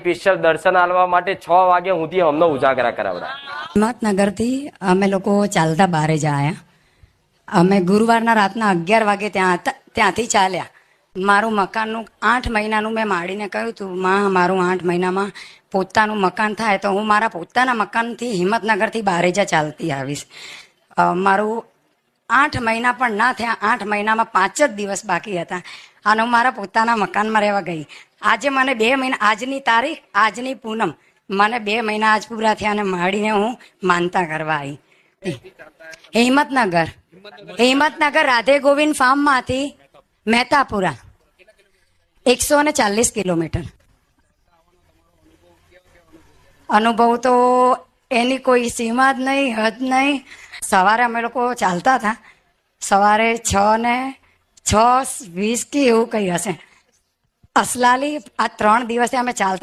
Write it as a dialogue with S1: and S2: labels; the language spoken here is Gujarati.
S1: સ્પેશિયલ દર્શન આલવા માટે 6 વાગે સુધી અમને ઉજાગરા કરાવડા.
S2: હિંમતનગરથી અમે લોકો ચાલતા બહારે જાય. અમે ગુરુવારના રાતના 11 વાગે ત્યાંથી ચાલ્યા. મારું મકાનનું 8 મહિનાનું મેં માડીને કહ્યું હતું, માં મારું 8 મહિનામાં પોતાનું મકાન થાય તો હું મારા પોતાના મકાનથી હિંમતનગરથી બારેજા ચાલતી આવીશ. મારું 8 મહિના પણ ના થયા. 8 મહિનામાં 5 જ દિવસ બાકી હતા અને હું મારા પોતાના મકાનમાં રહેવા ગઈ. આજે મને 2 મહિના, આજની તારીખ, આજની પૂનમ, મને 2 મહિના આજ પૂરા થયા અને માડીને હું માનતા કરવા આવી. હિંમતનગર રાધે ગોવિંદ ફાર્મમાંથી મહેતાપુરા 140 કિલોમીટર. અનુભવ તો એની કોઈ સીમા જ નહીં, હદ નહીં. સવારે અમે લોકો ચાલતા હતા, સવારે 6:20 કે એવું કંઈ હશે. અસલાલી આ 3 દિવસે અમે ચાલતા